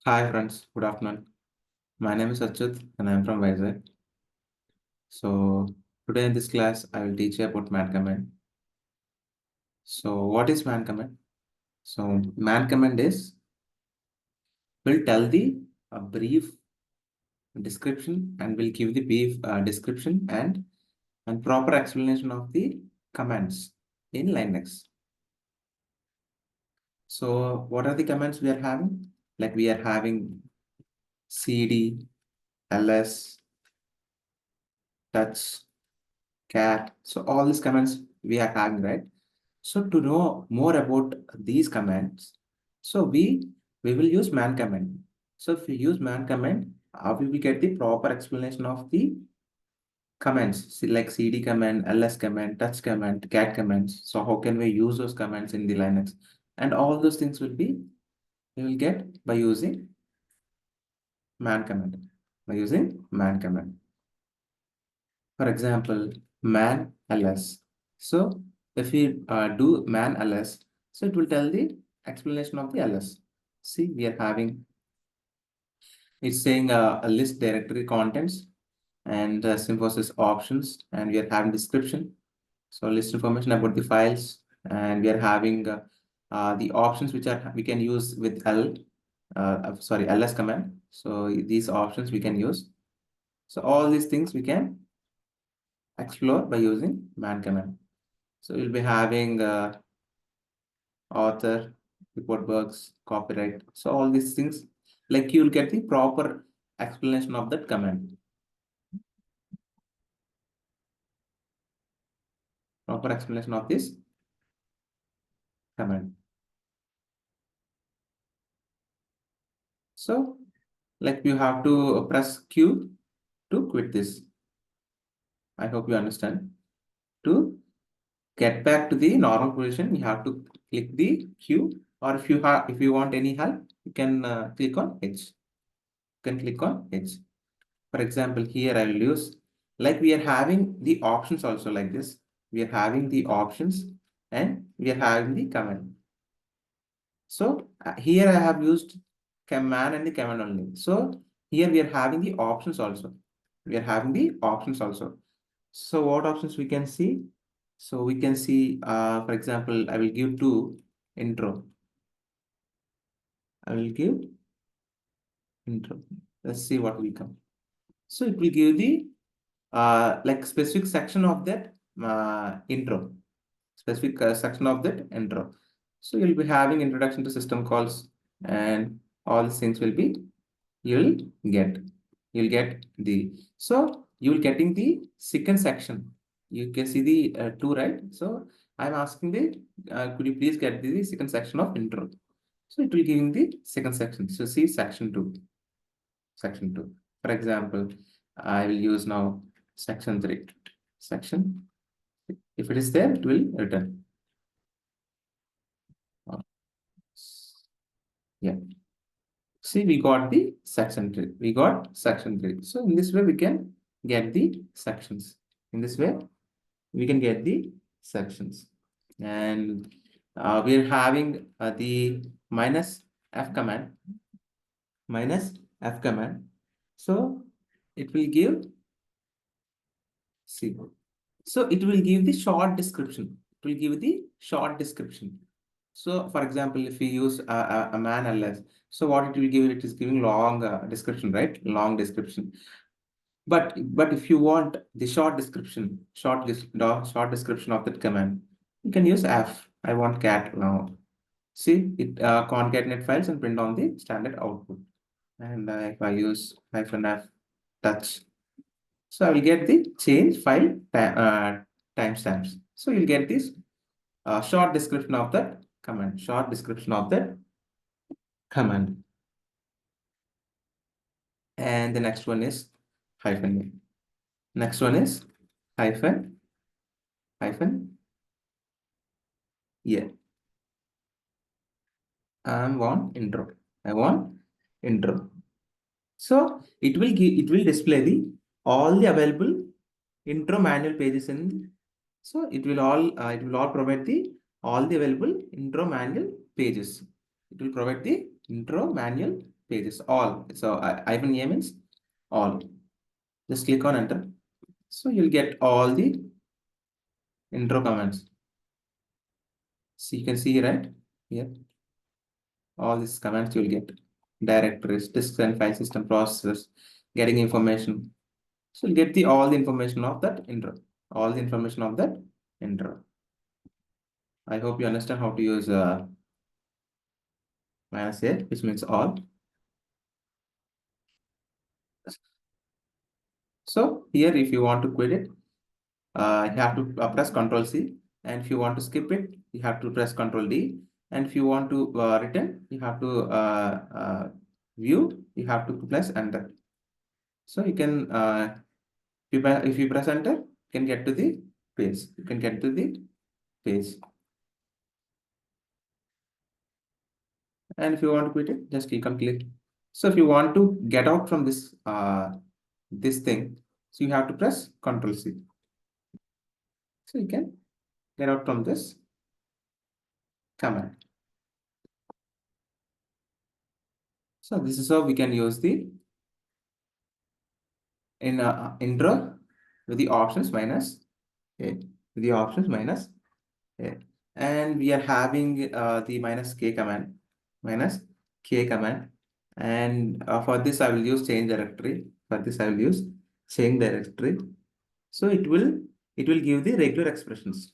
Hi friends, good afternoon. My name is Achyut and I am from Vizag. So today in this class, I will teach you about man command. So what is man command? So man command is will tell the brief description and will give the brief description and proper explanation of the commands in Linux. So what are the commands we are having? Like we are having cd, ls, touch, cat. So all these commands we are having, right? So to know more about these commands, so we will use man command. So if we use man command, we will get the proper explanation of the commands like cd command, ls command, touch command, cat commands. So how can we use those commands in the Linux? And all those things will be we will get by using man command. By using man command. For example, man ls. So if we do man ls, so it will tell the explanation of the ls. See, we are having, it's saying a list directory contents and Symbiosis options, and we are having description. So list information about the files, and we are having the options which are we can use with ls command. So these options we can use. So all these things we can explore by using man command. So you'll be having author, report bugs, copyright. So all these things, like you'll get the proper explanation of that command. Proper explanation of this command. So like you have to press Q to quit this. I hope you understand. To get back to the normal position, you have to click the Q, or if you want any help, you can click on H. You can click on H. For example, here I will use, like we are having the options also like this. We are having the options and we are having the command. So here I have used command and the command only. So here we are having the options also. We are having the options also. So what options we can see? So we can see, for example, I will give to intro. I will give intro. Let's see what will come. So it will give the like specific section of that intro, specific section of that intro. So you'll be having introduction to system calls and all these things will be, you'll get, so you'll getting the second section. You can see the two, right? So I'm asking could you please get the second section of intro? So it will give the second section. So see section two. Section 2. For example, I will use now section 3. Section. If it is there, it will return. Yeah. See, we got the section 3. We got section 3. So in this way, we can get the sections. In this way, we can get the sections. And we're having the minus F command. Minus F command. So it will give, see, so it will give the short description. It will give the short description. So for example, if we use a man ls, so what it will give, it is giving long description, right? Long description. But if you want the short description, short description of that command, you can use f. I want cat now. See, it concatenate files and print on the standard output. And if I use -f touch, so I will get the change file timestamps. So you'll get this short description of that command. Short description of that command. And the next one is hyphen. Next one is hyphen. Yeah. I want intro. I want intro. So it will display the all the available intro manual pages in. So it will all provide the all the available intro manual pages. It will provide the intro manual pages, all. So hyphen A means all. Just click on enter. So you'll get all the intro commands. So you can see right here, all these commands you'll get. Directories, disks and file system processors, getting information. So you'll get the all the information of that intro. All the information of that intro. I hope you understand how to use -A, which means all. So here, if you want to quit it, you have to press Control C. And if you want to skip it, you have to press Control D. And if you want to return, you have to view, you have to press Enter. So you can, if you press Enter, you can get to the page. You can get to the page. And if you want to quit it, just click on click. So if you want to get out from this thing, so you have to press Control C. So you can get out from this command. So this is how we can use the intro with the options -A, with the options -A. And we are having the -K command, -K command. And for this, I will use change directory. For this, I will use change directory. So it will give the regular expressions.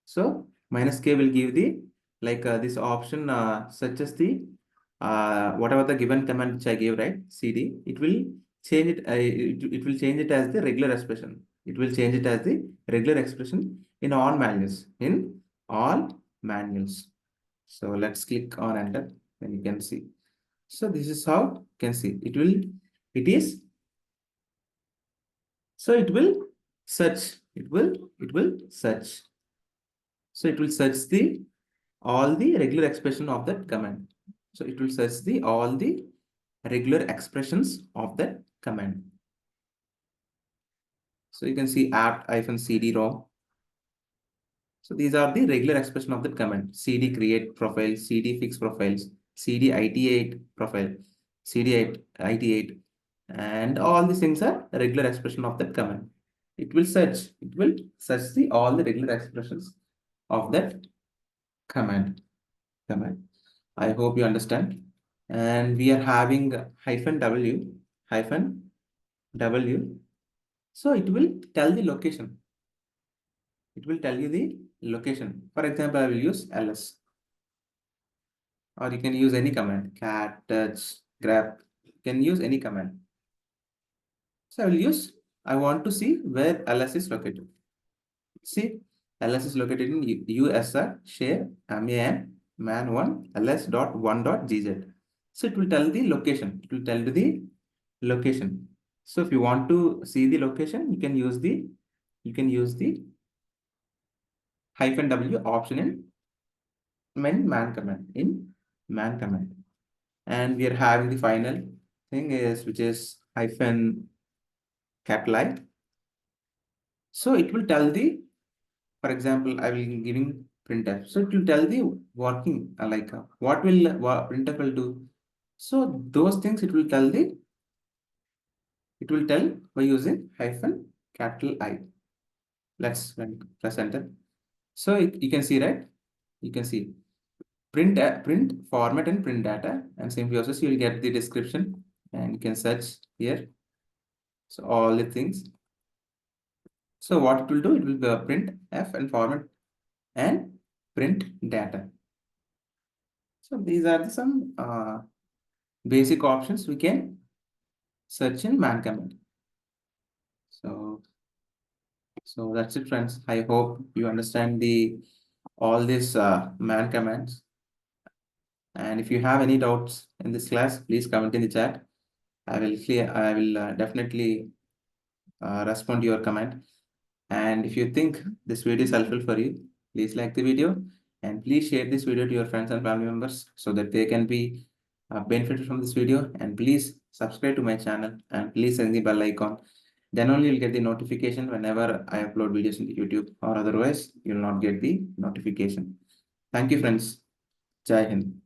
So -K will give the like this option such as the whatever the given command which I gave, right? CD, it will change it. It will change it as the regular expression. It will change it as the regular expression in all manuals. In all manuals. So let's click on enter. Then you can see. So this is how you can see. It will. It is. So it will search. It will. It will search. So it will search the all the regular expression of that command. So it will search the all the regular expressions of that command. So you can see apt-cd-rom. So these are the regular expression of that command. cd create profile, cd fix profiles, cd it8 profile, cd it8, and all these things are regular expression of that command. It will search the all the regular expressions of that command. I hope you understand. And we are having hyphen W. So it will tell the location. It will tell you the location. For example, I will use ls. Or you can use any command. Cat, touch, grab. You can use any command. So I want to see where ls is located. See, ls is located in USR share man1 ls.1.gz. So it will tell the location. It will tell you the location. So if you want to see the location, you can use the -W option in man command. And we are having the final thing is which is -I. So it will tell the, for example, I will giving printf. So it will tell the working what will printf will do. So those things it will tell by using -I. Let's press enter. So you can see, right? You can see print format and print data, and same process you will get the description, and you can search here. So all the things. So what it will do, it will print f and format and print data. So these are some basic options we can search in man command. So that's it, friends. I hope you understand all these man commands. And if you have any doubts in this class, please comment in the chat. I will definitely respond to your comment. And if you think this video is helpful for you, please like the video and please share this video to your friends and family members so that they can be benefited from this video. And please subscribe to my channel and please hit the bell icon. Then only you'll get the notification whenever I upload videos into YouTube, or otherwise you'll not get the notification. Thank you, friends. Jai Hind.